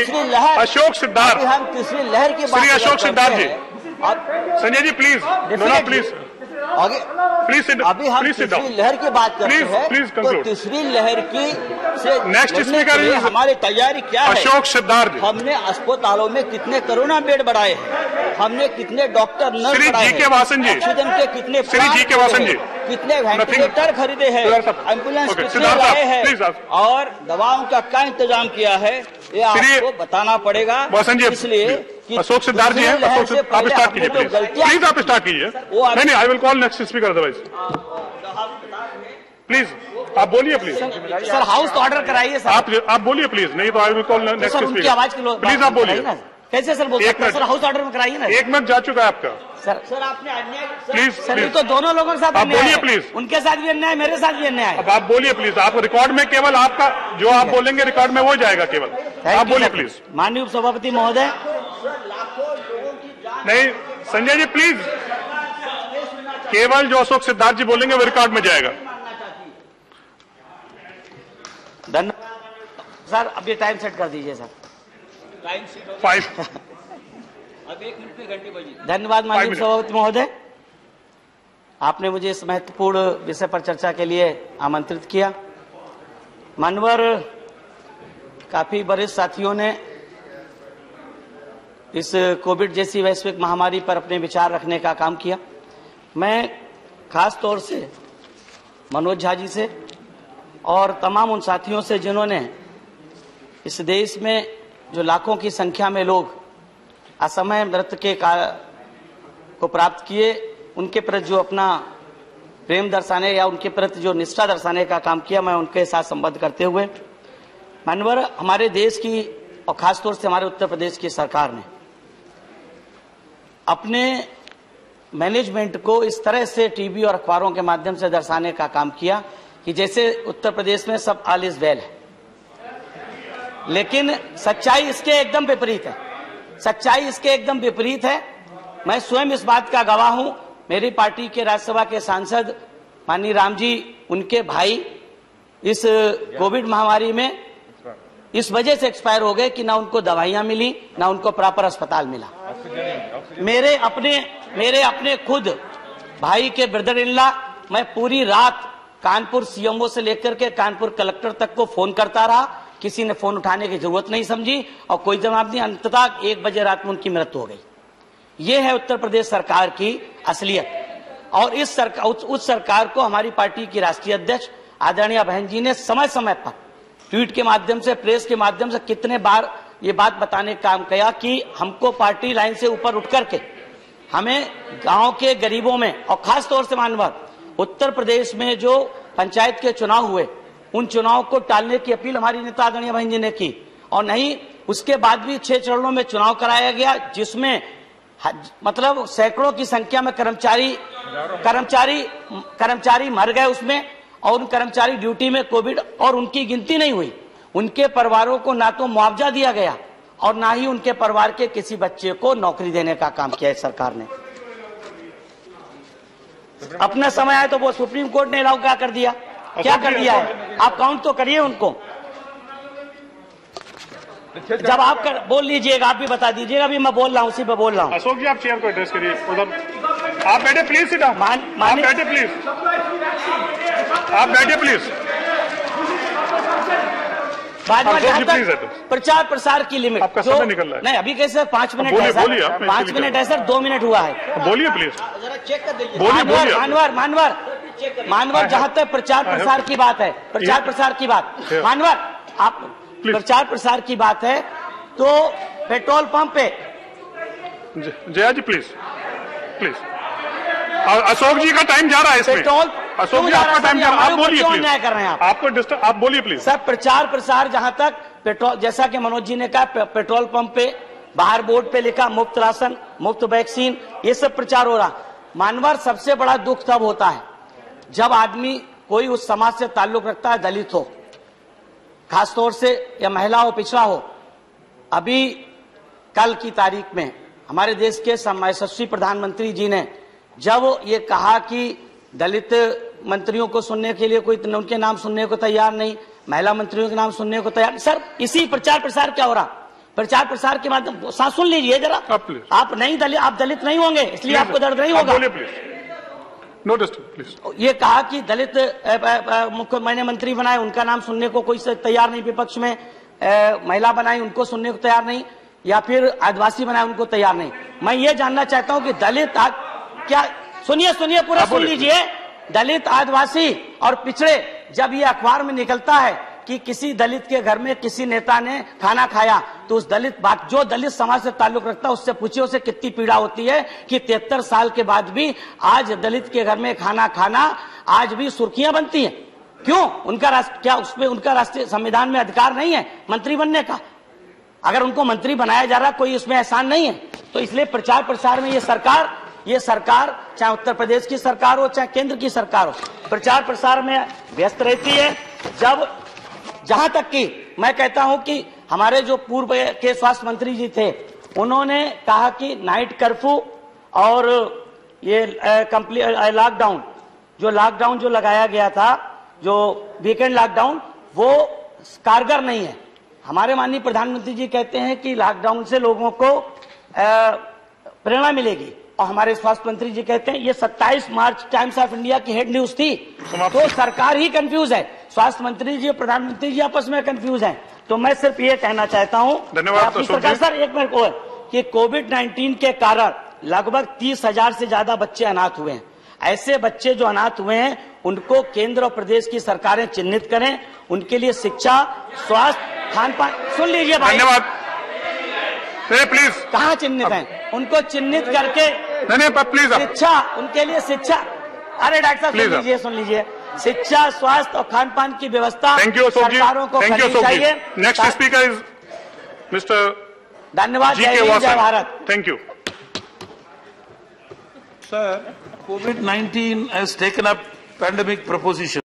तीसरी लहर, अशोक सिद्धार्थ, हम तीसरी लहर की बात, श्री अशोक सिद्धार्थ जी, संजय जी प्लीज, प्लीज आगे प्लीज, अभी हम तीसरी लहर की बात करते हैं, तो तीसरी लहर की से नेक्स्ट स्पीकर हमारी तैयारी क्या है? अशोक सिद्धार्थ। हमने अस्पतालों में कितने कोरोना बेड बढ़ाए हैं, हमने कितने डॉक्टर नर्स बढ़ाए हैं, ऑक्सीजन के कितने कितने वेंटिलेटर खरीदे हैं, एम्बुलेंस कितने लाए हैं और दवाओं का क्या इंतजाम किया है, ये आपको बताना पड़ेगा। इसलिए अशोक सिद्धार्थ जी हैं, आप स्टार्ट कीजिए प्लीज, आप स्टार्ट कीजिए। नहीं, I will call next speaker otherwise. Please आप बोलिए प्लीज। सर हाउस तो ऑर्डर कराइए सर। आप बोलिए प्लीज, नहीं तो I will call next speaker. आवाज प्लीज आप बोलिए। कैसे सर बोल सकते हैं? सर हाउस ऑर्डर में कराइए ना। 1 मिनट जा चुका है आपका। सर आपने अन्याय, प्लीज सर तो दोनों लोगों के साथ आप बोलिए प्लीज। उनके साथ भी अन्याय, मेरे साथ भी अन्याय। अब आप बोलिए प्लीज, आप रिकॉर्ड में केवल आपका जो आप बोलेंगे रिकॉर्ड में वो जाएगा केवल। आप बोलिए प्लीज। माननीय उपसभापति महोदय। नहीं संजय जी प्लीज, केवल जो अशोक सिद्धार्थ जी बोलेंगे वो रिकॉर्ड में जाएगा। धन्यवाद सर, अभी टाइम सेट कर दीजिए सर। 5 अब 1 मिनट में घंटी बजी। धन्यवाद माननीय सभापति महोदय, आपने मुझे इस महत्वपूर्ण विषय पर चर्चा के लिए आमंत्रित किया। मान्यवर काफी वरिष्ठ साथियों ने इस कोविड जैसी वैश्विक महामारी पर अपने विचार रखने का काम किया। मैं खास तौर से मनोज झा जी से और तमाम उन साथियों से जिन्होंने इस देश में जो लाखों की संख्या में लोग असमय मृत्यु के को प्राप्त किए, उनके प्रति जो अपना प्रेम दर्शाने या उनके प्रति जो निष्ठा दर्शाने का काम किया, मैं उनके साथ संबद्ध करते हुए माननीय हमारे देश की और खासतौर से हमारे उत्तर प्रदेश की सरकार ने अपने मैनेजमेंट को इस तरह से टीवी और अखबारों के माध्यम से दर्शाने का काम किया कि जैसे उत्तर प्रदेश में सब ऑल इज वेल है, लेकिन सच्चाई इसके एकदम विपरीत है। सच्चाई इसके एकदम विपरीत है। मैं स्वयं इस बात का गवाह हूं। मेरी पार्टी के राज्यसभा के सांसद माननीय राम जी, उनके भाई इस कोविड महामारी में इस वजह से एक्सपायर हो गए कि ना उनको दवाइयां मिली, ना उनको प्रॉपर अस्पताल मिला। मेरे अपने खुद भाई के ब्रदर इन लॉ, मैं पूरी रात कानपुर सीएमओ से लेकर के कानपुर कलेक्टर तक को फोन करता रहा, किसी ने फोन उठाने की जरूरत नहीं समझी और कोई जवाब नहीं। अंततः 1 बजे रात में उनकी मृत्यु हो गई। ये है उत्तर प्रदेश सरकार की असलियत। और उस सरकार को हमारी पार्टी की राष्ट्रीय अध्यक्ष आदरणीय बहन जी ने समय समय पर ट्वीट के माध्यम से, प्रेस के माध्यम से कितने बार ये बात बताने का काम किया कि हमको पार्टी लाइन से ऊपर उठ करके हमें गांव के गरीबों में और खास तौर से माननीय उत्तर प्रदेश में जो पंचायत के चुनाव हुए, उन चुनाव को टालने की अपील हमारी नेता आदरणीय बहन जी ने की। और नहीं, उसके बाद भी 6 चरणों में चुनाव कराया गया, जिसमें मतलब सैकड़ों की संख्या में कर्मचारी मर गए उसमें, और उन कर्मचारी ड्यूटी में कोविड, और उनकी गिनती नहीं हुई। उनके परिवारों को ना तो मुआवजा दिया गया और ना ही उनके परिवार के किसी बच्चे को नौकरी देने का काम किया है सरकार ने। अपना समय आया तो वो सुप्रीम कोर्ट ने अलाउ क्या कर दिया है? आप काउंट तो करिए उनको। जब आप बोल लीजिएगा, आप भी बता दीजिएगा। अभी मैं बोल रहा हूँ, उसी पे बोल रहा हूँ। अशोक जी आप चेयर को एड्रेस करिए उधर। आप बैठे प्लीज, सीधा आप बैठे प्लीज, आप बैठे प्लीज। बाद में प्रचार प्रसार की लिमिट आपका समय निकल रहा है। नहीं, अभी कैसे 5 मिनट है सर, 5 मिनट है सर, 2 मिनट हुआ है। बोलिए प्लीज, जरा चेक कर दीजिए। मानवर जहां तक प्रचार प्रसार की बात है, प्रचार प्रसार की बात, मानवर आप प्रचार प्रसार की बात है तो पेट्रोल पंप पे जया जी प्लीज प्लीज। अशोक जी का टाइम जा रहा है इसमें। अशोक जी आपका टाइम जा रहा है, आप बोलिए प्लीज। कर रहे हैं आपको डिस्टर्ब, आप बोलिए प्लीज। सर प्रचार प्रसार जहां तक पेट्रोल, जैसा कि मनोज जी ने कहा, पेट्रोल पंप पे बाहर बोर्ड पे लिखा मुफ्त राशन, मुफ्त वैक्सीन, ये सब प्रचार हो रहा। मानवर सबसे बड़ा दुख तब होता है जब आदमी कोई उस समाज से ताल्लुक रखता है, दलित हो खासतौर से, या महिला हो, पिछड़ा हो। अभी कल की तारीख में हमारे देश के यशस्वी प्रधानमंत्री जी ने जब ये कहा कि दलित मंत्रियों को सुनने के लिए कोई उनके नाम सुनने को तैयार नहीं, महिला मंत्रियों के नाम सुनने को तैयार। सर इसी प्रचार प्रसार क्या हो रहा? प्रचार प्रसार के माध्यम सुन लीजिए जरा। आप दलित नहीं होंगे, इसलिए आपको दर्द नहीं होगा। बोलिए प्लीज। No disturb please. ये कहा कि दलित मुख्य मैंने मंत्री बनाए, उनका नाम सुनने को कोई तैयार नहीं, विपक्ष में महिला बनाई उनको सुनने को तैयार नहीं, या फिर आदिवासी बनाए उनको तैयार नहीं। मैं ये जानना चाहता हूं कि दलित क्या, सुनिए पूरा सुन लीजिए। दलित, आदिवासी और पिछड़े, जब ये अखबार में निकलता है कि किसी दलित के घर में किसी नेता ने खाना खाया, तो उस जो दलित समाज से ताल्लुक रखता है उससे पूछिए उसे कितनी पीड़ा होती है कि 73 साल के बाद भी आज दलित के घर में खाना खाना आज भी सुर्खियां बनती हैं। क्यों? क्या उसमें उनका राष्ट्रीय संविधान में अधिकार नहीं है मंत्री बनने का? अगर उनको मंत्री बनाया जा रहा, कोई इसमें एहसान नहीं है। तो इसलिए प्रचार प्रसार में ये सरकार चाहे उत्तर प्रदेश की सरकार हो चाहे केंद्र की सरकार हो, प्रचार प्रसार में व्यस्त रहती है। जहां तक कि मैं कहता हूं कि हमारे जो पूर्व के स्वास्थ्य मंत्री जी थे, उन्होंने कहा कि नाइट कर्फ्यू और ये लॉकडाउन जो लगाया गया था, जो वीकेंड लॉकडाउन, वो कारगर नहीं है। हमारे माननीय प्रधानमंत्री जी कहते हैं कि लॉकडाउन से लोगों को प्रेरणा मिलेगी, और हमारे स्वास्थ्य मंत्री जी कहते हैं, ये 27 मार्च टाइम्स ऑफ इंडिया की हेड न्यूज थी। तो सरकार ही कंफ्यूज है, स्वास्थ्य मंत्री जी और प्रधानमंत्री जी आपस में कंफ्यूज हैं। तो मैं सिर्फ ये कहना चाहता हूं, धन्यवाद सरकार सर, एक मिनट और, कि कोविड-19 के कारण लगभग 30,000 से ज्यादा बच्चे अनाथ हुए हैं। ऐसे बच्चे जो अनाथ हुए हैं उनको केंद्र और प्रदेश की सरकारें चिन्हित करें, उनके लिए शिक्षा, स्वास्थ्य, खान पान, सुन लीजिए भाई, धन्यवाद प्लीज। कहाँ चिन्हित है? उनको चिन्हित करके प्लीज शिक्षा, उनके लिए शिक्षा, अरे डॉक्टर साहब सुन लीजिए, शिक्षा, स्वास्थ्य और खान पान की व्यवस्था सरकारों को करनी चाहिए। नेक्स्ट स्पीकर इज मिस्टर धन्यवाद। जय Bharat. Thank you sir. COVID-19 has taken up pandemic proposition.